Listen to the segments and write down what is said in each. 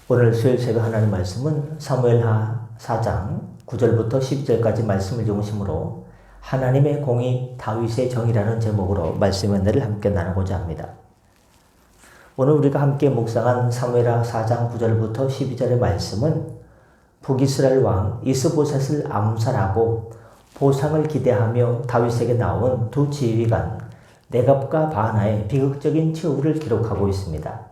오늘 수요일 새벽 하나님 말씀은 사무엘하 4장 9절부터 12절까지 말씀을 중심으로 하나님의 공의 다윗의 정의라는 제목으로 말씀의 은혜를 함께 나누고자 합니다. 오늘 우리가 함께 묵상한 사무엘하 4장 9절부터 12절의 말씀은 북이스라엘 왕 이스보셋을 암살하고 보상을 기대하며 다윗에게 나온 두 지휘관 레갑과 바하나의 비극적인 최후를 기록하고 있습니다.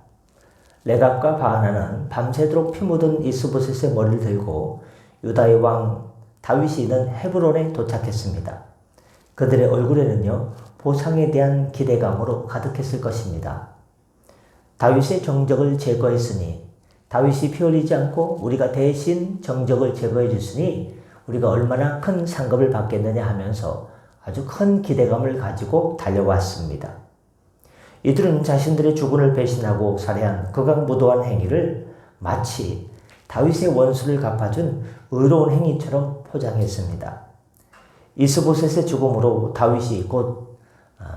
레갑과 바하나는 밤새도록 피 묻은 이스보셋의 머리를 들고 유다의 왕 다윗이 있는 헤브론에 도착했습니다. 그들의 얼굴에는요, 보상에 대한 기대감으로 가득했을 것입니다. 다윗의 정적을 제거했으니, 다윗이 피 흘리지 않고 우리가 대신 정적을 제거해 줬으니 우리가 얼마나 큰 상급을 받겠느냐 하면서 아주 큰 기대감을 가지고 달려왔습니다. 이들은 자신들의 주군을 배신하고 살해한 극악무도한 행위를 마치 다윗의 원수를 갚아준 의로운 행위처럼 포장했습니다. 이스보셋의 죽음으로 다윗이 곧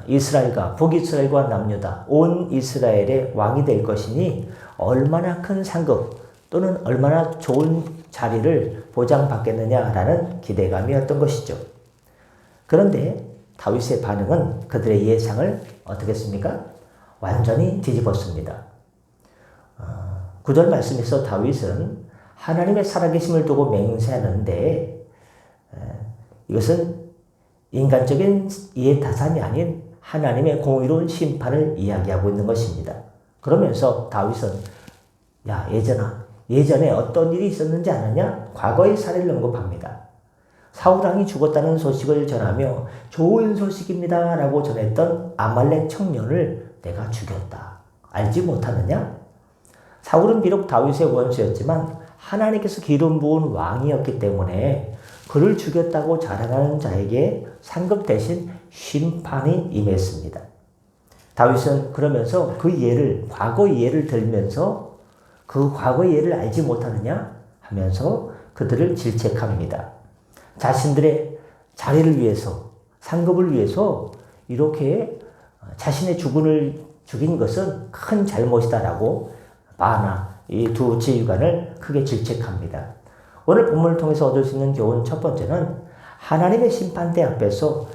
이스라엘과 북이스라엘과 남유다 온 이스라엘의 왕이 될 것이니 얼마나 큰 상급 또는 얼마나 좋은 자리를 보장받겠느냐라는 기대감이었던 것이죠. 그런데 다윗의 반응은 그들의 예상을 어떻게 했습니까? 완전히 뒤집었습니다. 9절 말씀에서 다윗은 하나님의 살아계심을 두고 맹세하는데 이것은 인간적인 이해타산이 아닌 하나님의 공의로운 심판을 이야기하고 있는 것입니다. 그러면서 다윗은 예전에 어떤 일이 있었는지 아느냐? 과거의 사례를 언급합니다. 사울왕이 죽었다는 소식을 전하며 좋은 소식입니다 라고 전했던 아말렉 청년을 내가 죽였다. 알지 못하느냐? 사울은 비록 다윗의 원수였지만 하나님께서 기름 부은 왕이었기 때문에 그를 죽였다고 자랑하는 자에게 상급 대신 심판이 임했습니다. 다윗은 그러면서 과거의 예를 들면서 그 과거의 예를 알지 못하느냐 하면서 그들을 질책합니다. 자신들의 자리를 위해서, 상급을 위해서 이렇게 자신의 주군을 죽인 것은 큰 잘못이다라고 바하나 이 두 지휘관을 크게 질책합니다. 오늘 본문을 통해서 얻을 수 있는 교훈 첫 번째는 하나님의 심판대 앞에서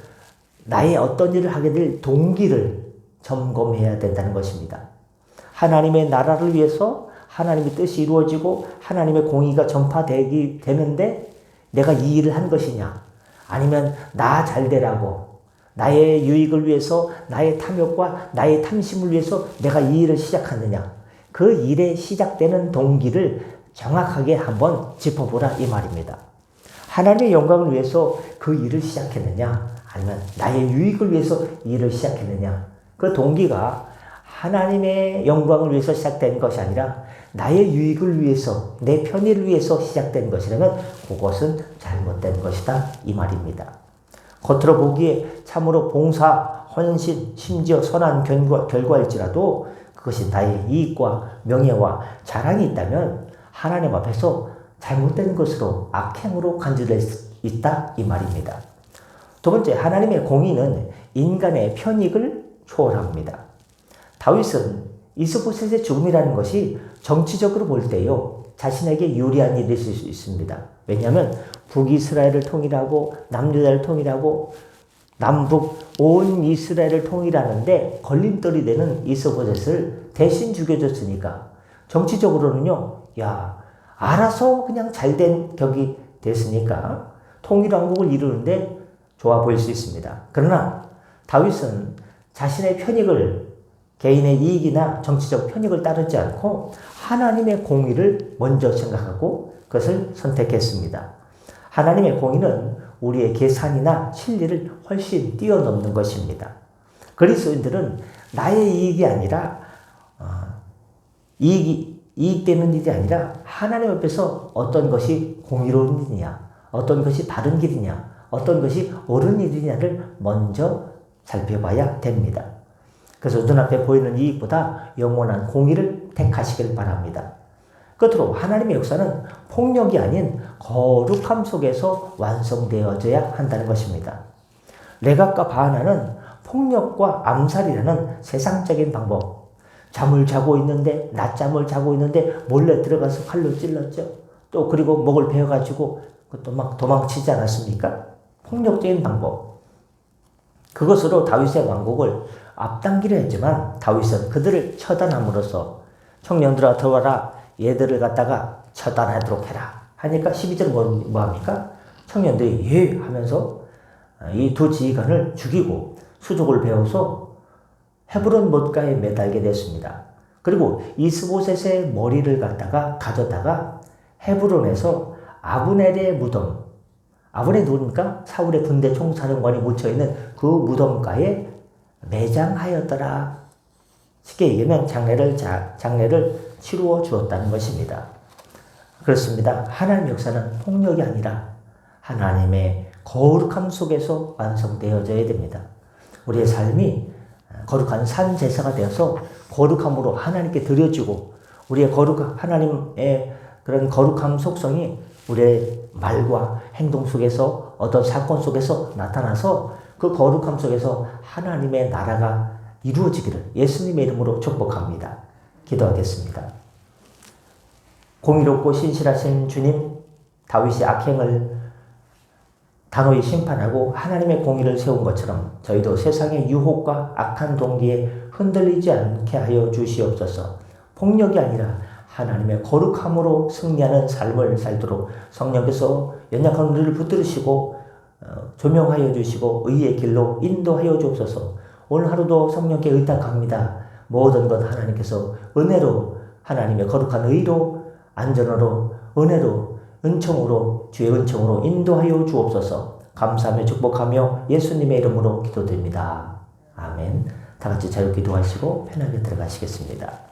나의 어떤 일을 하게 될 동기를 점검해야 된다는 것입니다. 하나님의 나라를 위해서 하나님의 뜻이 이루어지고 하나님의 공의가 전파되는데 내가 이 일을 한 것이냐, 아니면 나 잘되라고 나의 유익을 위해서 나의 탐욕과 나의 탐심을 위해서 내가 이 일을 시작하느냐, 그 일에 시작되는 동기를 정확하게 한번 짚어보라 이 말입니다. 하나님의 영광을 위해서 그 일을 시작했느냐, 아니면 나의 유익을 위해서 이 일을 시작했느냐, 그 동기가 하나님의 영광을 위해서 시작된 것이 아니라 나의 유익을 위해서, 내 편의를 위해서 시작된 것이라면 그것은 잘못된 것이다 이 말입니다. 겉으로 보기에 참으로 봉사, 헌신, 심지어 선한 결과일지라도 그것이 나의 이익과 명예와 자랑이 있다면 하나님 앞에서 잘못된 것으로 악행으로 간주될 수 있다 이 말입니다. 두 번째, 하나님의 공의는 인간의 편익을 초월합니다. 다윗은 이스보셋의 죽음이라는 것이 정치적으로 볼 때요, 자신에게 유리한 일일 수 있습니다. 왜냐하면 북이스라엘을 통일하고 남유다를 통일하고 남북 온 이스라엘을 통일하는데 걸림돌이 되는 이스보셋을 대신 죽여줬으니까 정치적으로는요, 알아서 그냥 잘된 격이 됐으니까 통일왕국을 이루는데 좋아 보일 수 있습니다. 그러나 다윗은 자신의 편익을, 개인의 이익이나 정치적 편익을 따르지 않고 하나님의 공의를 먼저 생각하고 그것을 선택했습니다. 하나님의 공의는 우리의 계산이나 진리를 훨씬 뛰어넘는 것입니다. 그리스도인들은 나의 이익이 아니라 이익되는 일이 아니라 하나님 앞에서 어떤 것이 공의로운 일이냐, 어떤 것이 바른 길이냐, 어떤 것이 옳은 일이냐를 먼저 살펴봐야 됩니다. 그래서 눈앞에 보이는 이익보다 영원한 공의를 택하시길 바랍니다. 끝으로 하나님의 역사는 폭력이 아닌 거룩함 속에서 완성되어져야 한다는 것입니다. 레갑과 바하나는 폭력과 암살이라는 세상적인 방법, 잠을 자고 있는데, 낮잠을 자고 있는데 몰래 들어가서 칼로 찔렀죠. 또 그리고 목을 베어가지고 그것도 막 도망치지 않았습니까? 폭력적인 방법. 그것으로 다윗의 왕국을 앞당기려 했지만 다윗은 그들을 처단함으로써 청년들아 들어와라, 얘들을 갖다가 처단하도록 해라 하니까 12절 뭐 합니까? 청년들이 예 하면서 이 두 지휘관을 죽이고 수족을 베어서 헤브론 못가에 매달게 됐습니다. 그리고 이스보셋의 머리를 갖다가 가져다가 헤브론에서 아브넬의 무덤, 아브넬 누굽니까? 사울의 군대 총사령관이 묻혀있는 그 무덤가에 매장하였더라. 쉽게 얘기하면 장례를 치루어 주었다는 것입니다. 그렇습니다. 하나님의 역사는 폭력이 아니라 하나님의 거룩함 속에서 완성되어져야 됩니다. 우리의 삶이 거룩한 산 제사가 되어서 거룩함으로 하나님께 드려지고 우리의 하나님의 그런 거룩함 속성이 우리의 말과 행동 속에서 어떤 사건 속에서 나타나서 그 거룩함 속에서 하나님의 나라가 이루어지기를 예수님의 이름으로 축복합니다. 기도하겠습니다. 공의롭고 신실하신 주님, 다윗이 악행을 단호히 심판하고 하나님의 공의를 세운 것처럼 저희도 세상의 유혹과 악한 동기에 흔들리지 않게 하여 주시옵소서. 폭력이 아니라 하나님의 거룩함으로 승리하는 삶을 살도록 성령께서 연약한 우리를 붙들으시고 조명하여 주시고 의의 길로 인도하여 주옵소서. 오늘 하루도 성령께 의탁합니다. 모든 것 하나님께서 은혜로 하나님의 거룩한 의로 안전으로 은혜로 은총으로 주의 은총으로 인도하여 주옵소서. 감사하며 축복하며 예수님의 이름으로 기도드립니다. 아멘. 다 같이 자유 기도하시고 편하게 들어가시겠습니다.